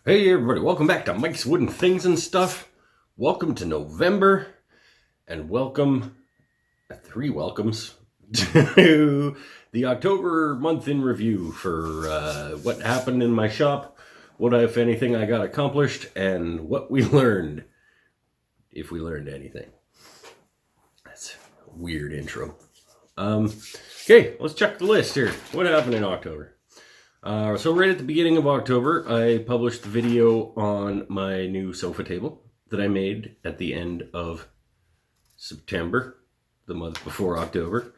Hey everybody, welcome back to Mike's Wooden Things and Stuff. Welcome to November, and welcome, three welcomes, to the October month in review for what happened in my shop, what, if anything, I got accomplished, and what we learned, if we learned anything. That's a weird intro. Okay, let's check the list here. What happened in October? So right at the beginning of October, I published the video on my new sofa table that I made at the end of September, the month before October.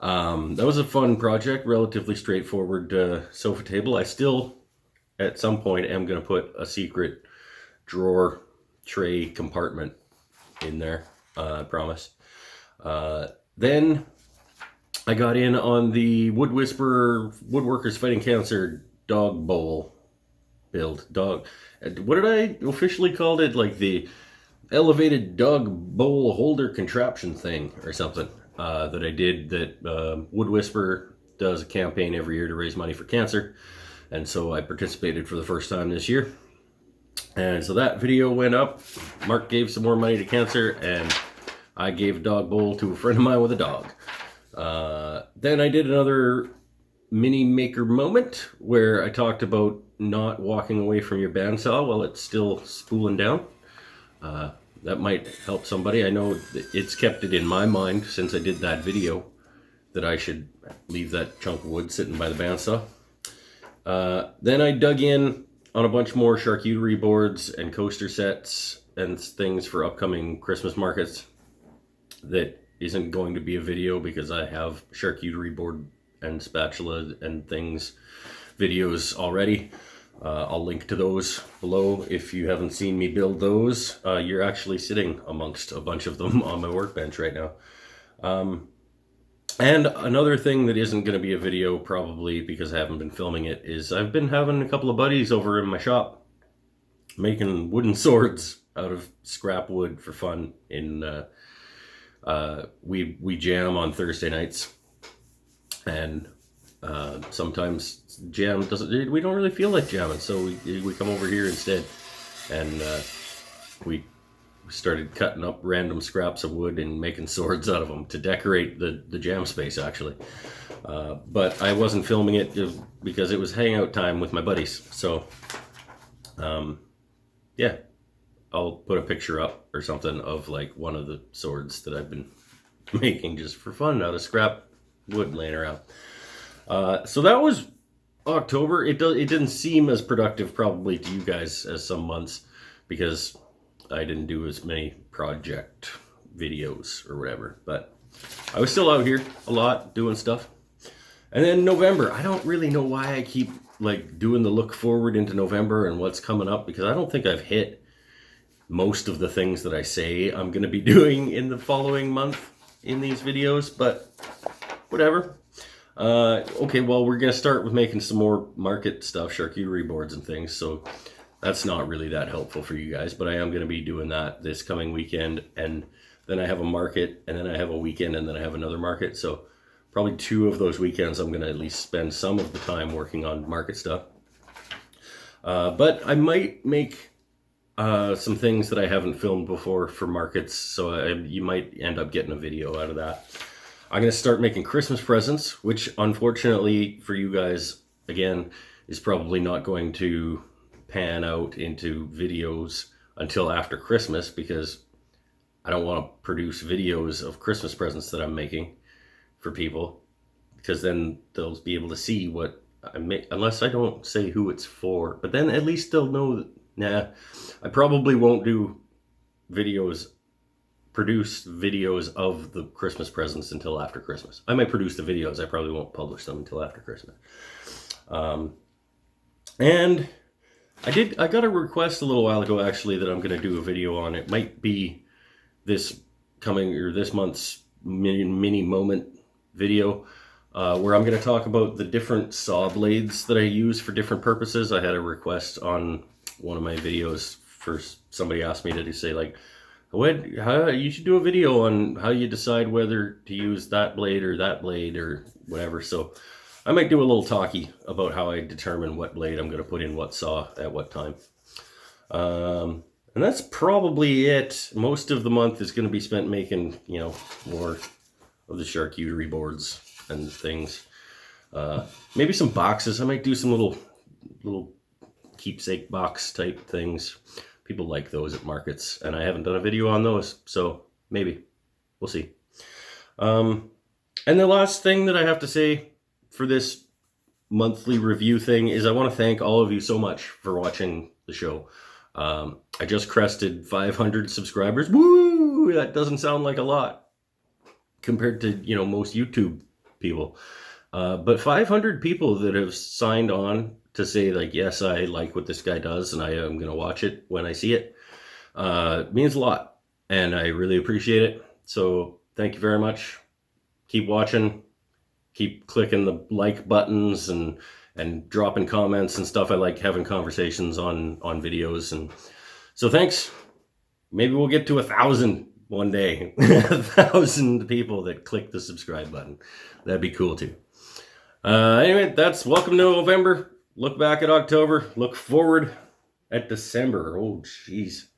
That was a fun project, relatively straightforward sofa table. I still, at some point, am going to put a secret drawer tray compartment in there, I promise. Then I got in on the Wood Whisperer Woodworkers Fighting Cancer dog bowl build. What did I officially call it? Like the elevated dog bowl holder contraption thing or something that I did. That Wood Whisperer does a campaign every year to raise money for cancer. And so I participated for the first time this year. And so that video went up. Mark gave some more money to cancer, and I gave a dog bowl to a friend of mine with a dog. Then I did another mini maker moment where I talked about not walking away from your bandsaw while it's still spooling down. That might help somebody. I know it's kept it in my mind since I did that video that I should leave that chunk of wood sitting by the bandsaw. Then I dug in on a bunch more charcuterie boards and coaster sets and things for upcoming Christmas markets that isn't going to be a video because I have charcuterie board and spatula and things videos already. I'll link to those below if you haven't seen me build those. You're actually sitting amongst a bunch of them on my workbench right now. And another thing that isn't going to be a video probably because I haven't been filming it is I've been having a couple of buddies over in my shop making wooden swords out of scrap wood for fun in we jam on Thursday nights, and sometimes jam doesn't. We don't really feel like jamming, so we come over here instead, and we started cutting up random scraps of wood and making swords out of them to decorate the jam space actually. But I wasn't filming it because it was hangout time with my buddies. So yeah. I'll put a picture up or something of like one of the swords that I've been making just for fun out of scrap wood laying around. So that was October. It didn't seem as productive probably to you guys as some months because I didn't do as many project videos or whatever. But I was still out here a lot doing stuff. And then November, I don't really know why I keep like doing the look forward into November and what's coming up because I don't think I've hit most of the things that I say I'm going to be doing in the following month in these videos, but whatever. Okay, well, we're going to start with making some more market stuff, charcuterie boards and things, so that's not really that helpful for you guys, but I am going to be doing that this coming weekend, and then I have a market, and then I have a weekend, and then I have another market, so probably 2 of those weekends I'm going to at least spend some of the time working on market stuff. But I might make some things that I haven't filmed before for markets, so you might end up getting a video out of that. I'm going to start making Christmas presents, which unfortunately for you guys, again, is probably not going to pan out into videos until after Christmas because I don't want to produce videos of Christmas presents that I'm making for people because then they'll be able to see what I make, unless I don't say who it's for, but then at least they'll know that. Nah, I probably won't produce videos of the Christmas presents until after Christmas. I might produce the videos, I probably won't publish them until after Christmas. And I got a request a little while ago actually that I'm going to do a video on. It might be this month's mini moment video where I'm going to talk about the different saw blades that I use for different purposes. I had a request on one of my videos for somebody asked me to say like, how you should do a video on how you decide whether to use that blade or whatever. So I might do a little talkie about how I determine what blade I'm going to put in what saw at what time. And that's probably it. Most of the month is going to be spent making, more of the charcuterie boards and things. Maybe some boxes. I might do some little keepsake box type things. People like those at markets, and I haven't done a video on those, so maybe. We'll see. And the last thing that I have to say for this monthly review thing is I want to thank all of you so much for watching the show. I just crested 500 subscribers. Woo! That doesn't sound like a lot compared to, most YouTube people. But 500 people that have signed on to say, like, yes, I like what this guy does and I am going to watch it when I see it, means a lot. And I really appreciate it. So thank you very much. Keep watching. Keep clicking the like buttons and dropping comments and stuff. I like having conversations on videos. And so thanks. Maybe we'll get to 1,000 one day. 1,000 people that click the subscribe button. That'd be cool too. Anyway, that's welcome to November. Look back at October. Look forward at December. Oh, jeez.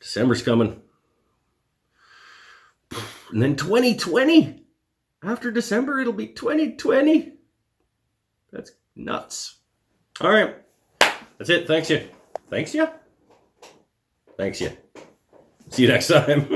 December's coming. And then 2020. After December, it'll be 2020. That's nuts. All right. That's it. Thanks you. Thanks you. Thanks you. See you next time.